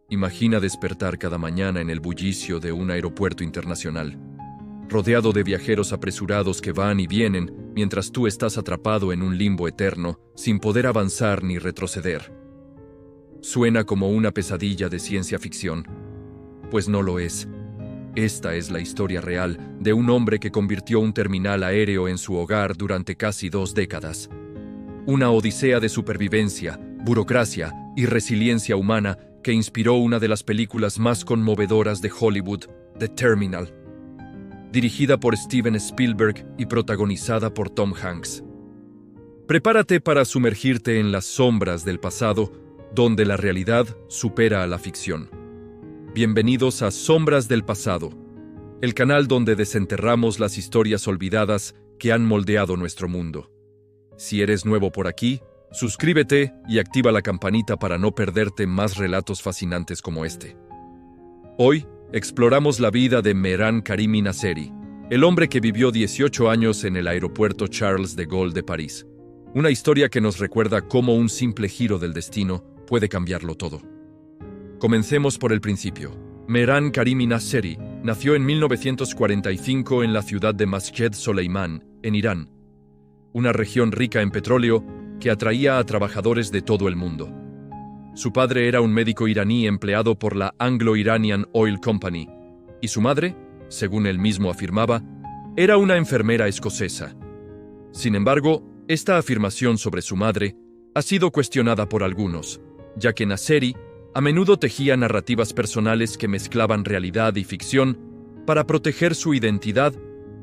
Imagina despertar cada mañana en el bullicio de un aeropuerto internacional, rodeado de viajeros apresurados que van y vienen, mientras tú estás atrapado en un limbo eterno, sin poder avanzar ni retroceder. Suena como una pesadilla de ciencia ficción. Pues no lo es. Esta es la historia real de un hombre que convirtió un terminal aéreo en su hogar durante casi 2 décadas. Una odisea de supervivencia, burocracia y resiliencia humana que inspiró una de las películas más conmovedoras de Hollywood, The Terminal, dirigida por Steven Spielberg y protagonizada por Tom Hanks. Prepárate para sumergirte en las sombras del pasado, donde la realidad supera a la ficción. Bienvenidos a Sombras del Pasado, el canal donde desenterramos las historias olvidadas que han moldeado nuestro mundo. Si eres nuevo por aquí, suscríbete y activa la campanita para no perderte más relatos fascinantes como este. Hoy, exploramos la vida de Mehran Karimi Nasseri, el hombre que vivió 18 años en el aeropuerto Charles de Gaulle de París. Una historia que nos recuerda cómo un simple giro del destino puede cambiarlo todo. Comencemos por el principio. Mehran Karimi Nasseri nació en 1945 en la ciudad de Masjed Soleiman, en Irán, una región rica en petróleo que atraía a trabajadores de todo el mundo. Su padre era un médico iraní empleado por la Anglo-Iranian Oil Company, y su madre, según él mismo afirmaba, era una enfermera escocesa. Sin embargo, esta afirmación sobre su madre ha sido cuestionada por algunos, ya que Nasseri a menudo tejía narrativas personales que mezclaban realidad y ficción para proteger su identidad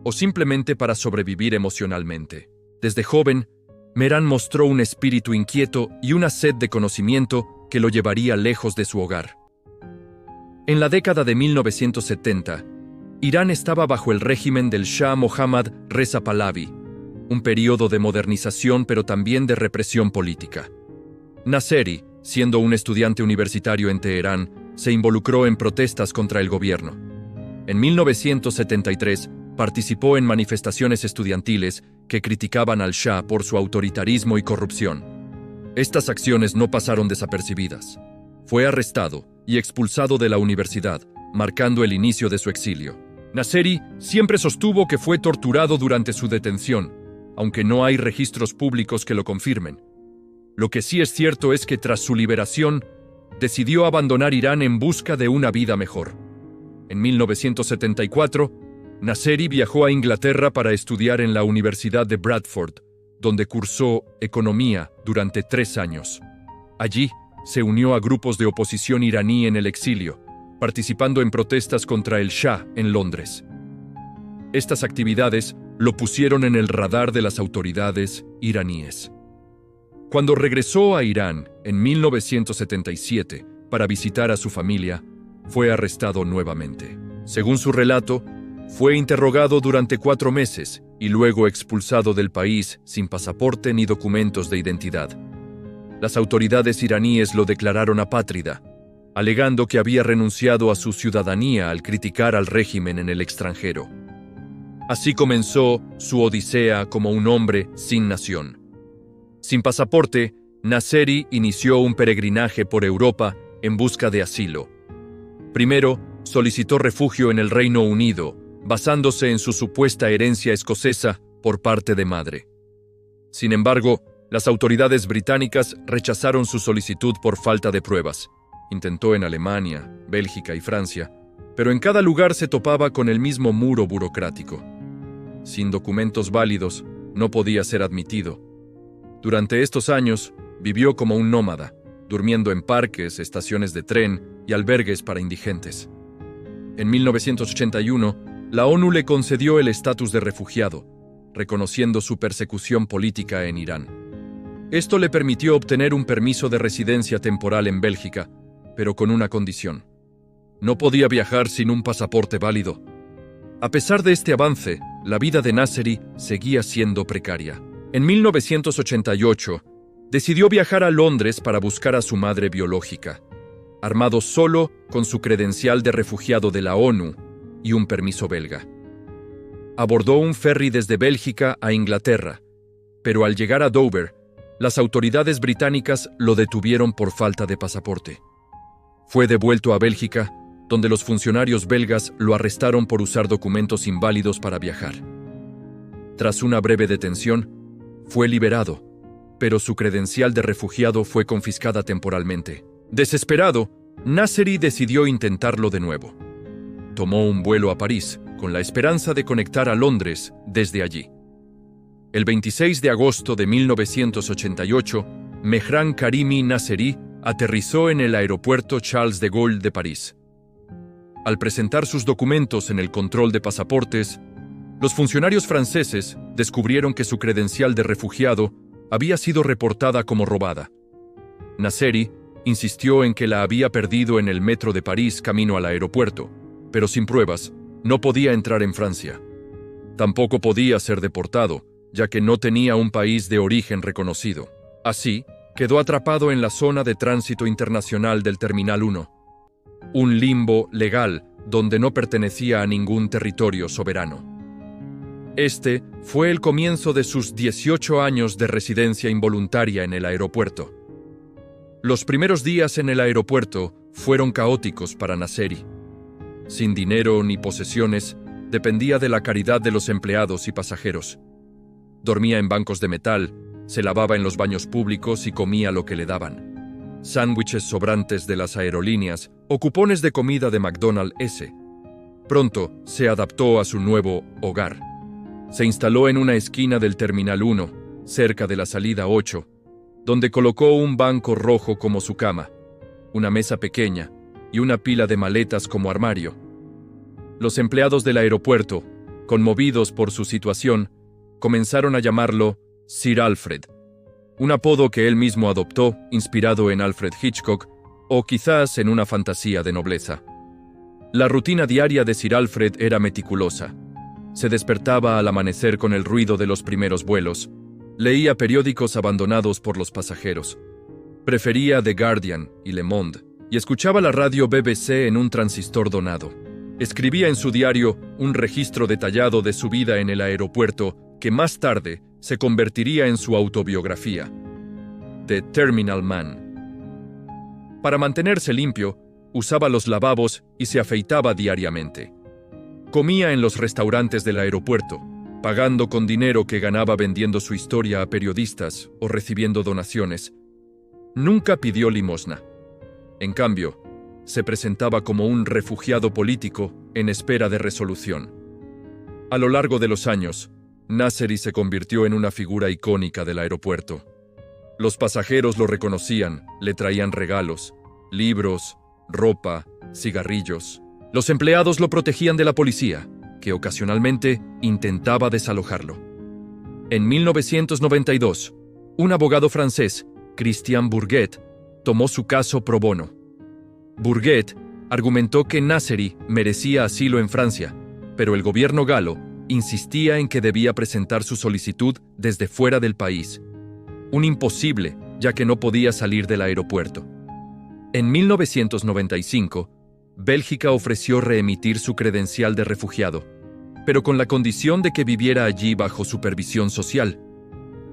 o simplemente para sobrevivir emocionalmente. Desde joven, Mehran mostró un espíritu inquieto y una sed de conocimiento que lo llevaría lejos de su hogar. En la década de 1970, Irán estaba bajo el régimen del Shah Mohammad Reza Pahlavi, un periodo de modernización pero también de represión política. Nasseri, siendo un estudiante universitario en Teherán, se involucró en protestas contra el gobierno. En 1973, participó en manifestaciones estudiantiles que criticaban al Shah por su autoritarismo y corrupción. Estas acciones no pasaron desapercibidas. Fue arrestado y expulsado de la universidad, marcando el inicio de su exilio. Nasseri siempre sostuvo que fue torturado durante su detención, aunque no hay registros públicos que lo confirmen. Lo que sí es cierto es que tras su liberación, decidió abandonar Irán en busca de una vida mejor. En 1974, Nasseri viajó a Inglaterra para estudiar en la Universidad de Bradford, donde cursó economía durante 3 años. Allí, se unió a grupos de oposición iraní en el exilio, participando en protestas contra el Shah en Londres. Estas actividades lo pusieron en el radar de las autoridades iraníes. Cuando regresó a Irán en 1977 para visitar a su familia, fue arrestado nuevamente. Según su relato, fue interrogado durante 4 meses y luego expulsado del país sin pasaporte ni documentos de identidad. Las autoridades iraníes lo declararon apátrida, alegando que había renunciado a su ciudadanía al criticar al régimen en el extranjero. Así comenzó su odisea como un hombre sin nación. Sin pasaporte, Nasseri inició un peregrinaje por Europa en busca de asilo. Primero, solicitó refugio en el Reino Unido, basándose en su supuesta herencia escocesa por parte de madre. Sin embargo, las autoridades británicas rechazaron su solicitud por falta de pruebas. Intentó en Alemania, Bélgica y Francia, pero en cada lugar se topaba con el mismo muro burocrático. Sin documentos válidos, no podía ser admitido. Durante estos años, vivió como un nómada, durmiendo en parques, estaciones de tren y albergues para indigentes. En 1981, la ONU le concedió el estatus de refugiado, reconociendo su persecución política en Irán. Esto le permitió obtener un permiso de residencia temporal en Bélgica, pero con una condición: no podía viajar sin un pasaporte válido. A pesar de este avance, la vida de Nasseri seguía siendo precaria. En 1988, decidió viajar a Londres para buscar a su madre biológica, armado solo con su credencial de refugiado de la ONU y un permiso belga. Abordó un ferry desde Bélgica a Inglaterra, pero al llegar a Dover, las autoridades británicas lo detuvieron por falta de pasaporte. Fue devuelto a Bélgica, donde los funcionarios belgas lo arrestaron por usar documentos inválidos para viajar. Tras una breve detención, fue liberado, pero su credencial de refugiado fue confiscada temporalmente. Desesperado, Nasseri decidió intentarlo de nuevo. Tomó un vuelo a París, con la esperanza de conectar a Londres desde allí. El 26 de agosto de 1988, Mehran Karimi Nasseri aterrizó en el aeropuerto Charles de Gaulle de París. Al presentar sus documentos en el control de pasaportes, los funcionarios franceses descubrieron que su credencial de refugiado había sido reportada como robada. Nasseri insistió en que la había perdido en el metro de París camino al aeropuerto, pero sin pruebas, no podía entrar en Francia. Tampoco podía ser deportado, ya que no tenía un país de origen reconocido. Así, quedó atrapado en la zona de tránsito internacional del Terminal 1, un limbo legal donde no pertenecía a ningún territorio soberano. Este fue el comienzo de sus 18 años de residencia involuntaria en el aeropuerto. Los primeros días en el aeropuerto fueron caóticos para Nasseri. Sin dinero ni posesiones, dependía de la caridad de los empleados y pasajeros. Dormía en bancos de metal, se lavaba en los baños públicos y comía lo que le daban. Sándwiches sobrantes de las aerolíneas o cupones de comida de McDonald's S. Pronto se adaptó a su nuevo hogar. Se instaló en una esquina del Terminal 1, cerca de la salida 8, donde colocó un banco rojo como su cama, una mesa pequeña y una pila de maletas como armario. Los empleados del aeropuerto, conmovidos por su situación, comenzaron a llamarlo Sir Alfred, un apodo que él mismo adoptó, inspirado en Alfred Hitchcock, o quizás en una fantasía de nobleza. La rutina diaria de Sir Alfred era meticulosa. Se despertaba al amanecer con el ruido de los primeros vuelos. Leía periódicos abandonados por los pasajeros. Prefería The Guardian y Le Monde, y escuchaba la radio BBC en un transistor donado. Escribía en su diario un registro detallado de su vida en el aeropuerto que más tarde se convertiría en su autobiografía, The Terminal Man. Para mantenerse limpio, usaba los lavabos y se afeitaba diariamente. Comía en los restaurantes del aeropuerto, pagando con dinero que ganaba vendiendo su historia a periodistas o recibiendo donaciones. Nunca pidió limosna. En cambio, se presentaba como un refugiado político en espera de resolución. A lo largo de los años, Nasseri se convirtió en una figura icónica del aeropuerto. Los pasajeros lo reconocían, le traían regalos, libros, ropa, cigarrillos. Los empleados lo protegían de la policía, que ocasionalmente intentaba desalojarlo. En 1992, un abogado francés, Christian Bourget, tomó su caso pro bono. Bourget argumentó que Nasseri merecía asilo en Francia, pero el gobierno galo insistía en que debía presentar su solicitud desde fuera del país. Un imposible, ya que no podía salir del aeropuerto. En 1995, Bélgica ofreció reemitir su credencial de refugiado, pero con la condición de que viviera allí bajo supervisión social.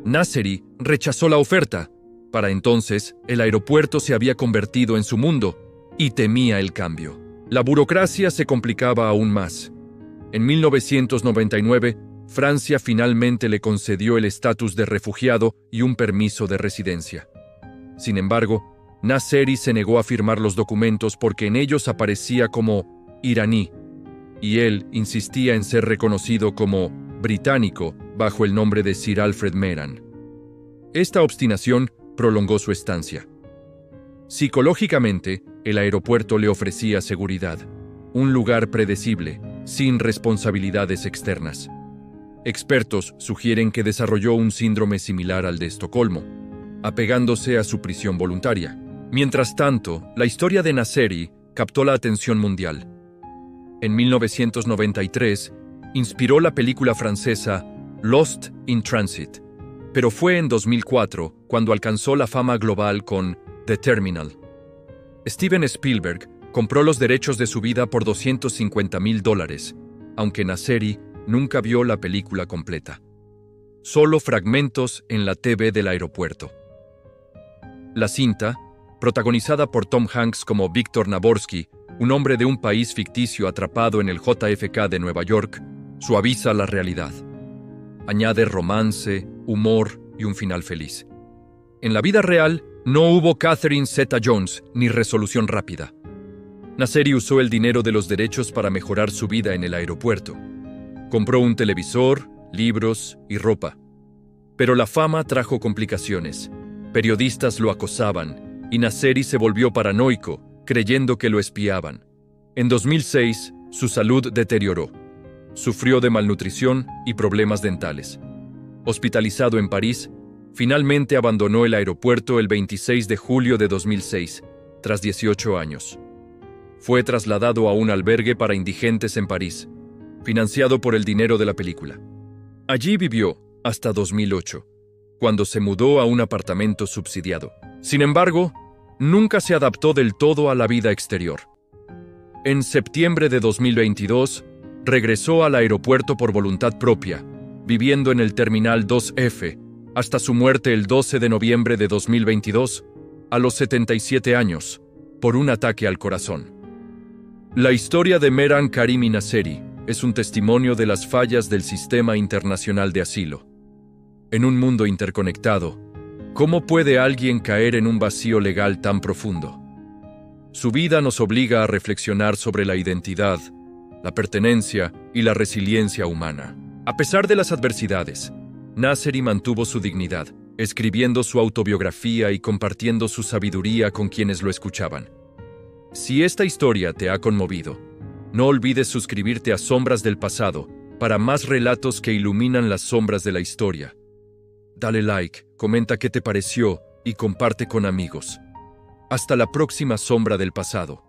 Nasseri rechazó la oferta. Para entonces, el aeropuerto se había convertido en su mundo y temía el cambio. La burocracia se complicaba aún más. En 1999, Francia finalmente le concedió el estatus de refugiado y un permiso de residencia. Sin embargo, Nasseri se negó a firmar los documentos porque en ellos aparecía como iraní, y él insistía en ser reconocido como británico bajo el nombre de Sir Alfred Mehran. Esta obstinación prolongó su estancia. Psicológicamente, el aeropuerto le ofrecía seguridad, un lugar predecible, sin responsabilidades externas. Expertos sugieren que desarrolló un síndrome similar al de Estocolmo, apegándose a su prisión voluntaria. Mientras tanto, la historia de Nasseri captó la atención mundial. En 1993, inspiró la película francesa Lost in Transit, pero fue en 2004 cuando alcanzó la fama global con The Terminal. Steven Spielberg compró los derechos de su vida por $250,000, aunque Nasseri nunca vio la película completa. Solo fragmentos en la TV del aeropuerto. La cinta, protagonizada por Tom Hanks como Víctor Naborsky, un hombre de un país ficticio atrapado en el JFK de Nueva York, suaviza la realidad. Añade romance, humor y un final feliz. En la vida real, no hubo Catherine Zeta-Jones ni resolución rápida. Nasseri usó el dinero de los derechos para mejorar su vida en el aeropuerto. Compró un televisor, libros y ropa. Pero la fama trajo complicaciones. Periodistas lo acosaban y Nasseri se volvió paranoico, creyendo que lo espiaban. En 2006, su salud deterioró. Sufrió de malnutrición y problemas dentales. Hospitalizado en París, finalmente abandonó el aeropuerto el 26 de julio de 2006, tras 18 años. Fue trasladado a un albergue para indigentes en París, financiado por el dinero de la película. Allí vivió hasta 2008, cuando se mudó a un apartamento subsidiado. Sin embargo, nunca se adaptó del todo a la vida exterior. En septiembre de 2022, regresó al aeropuerto por voluntad propia, viviendo en el Terminal 2F, hasta su muerte el 12 de noviembre de 2022, a los 77 años, por un ataque al corazón. La historia de Mehran Karimi Nasseri es un testimonio de las fallas del sistema internacional de asilo. En un mundo interconectado, ¿cómo puede alguien caer en un vacío legal tan profundo? Su vida nos obliga a reflexionar sobre la identidad, la pertenencia y la resiliencia humana. A pesar de las adversidades, Nasseri mantuvo su dignidad, escribiendo su autobiografía y compartiendo su sabiduría con quienes lo escuchaban. Si esta historia te ha conmovido, no olvides suscribirte a Sombras del Pasado para más relatos que iluminan las sombras de la historia. Dale like, comenta qué te pareció y comparte con amigos. Hasta la próxima Sombra del Pasado.